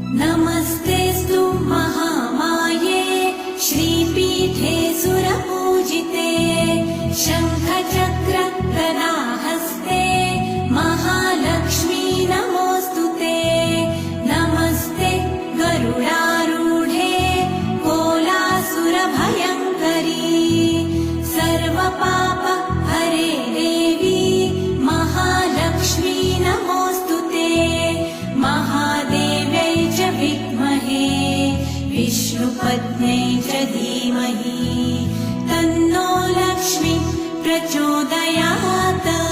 नमस्तेऽस्तु महामाये श्रीपीठे सुरपूजिते शङ्खचक्र गदाहस्ते महालक्ष्मी नमोऽस्तुते। नमस्ते गरुडारूढे कोलासुरभयङ्करी सर्वपाप हरे देवी महालक्ष्मी नमोऽस्तुते। महादेव्यै च विद्महे विष्णुपत्न्यै च धीमहि तन्नो लक्ष्मी प्रचोदयात्।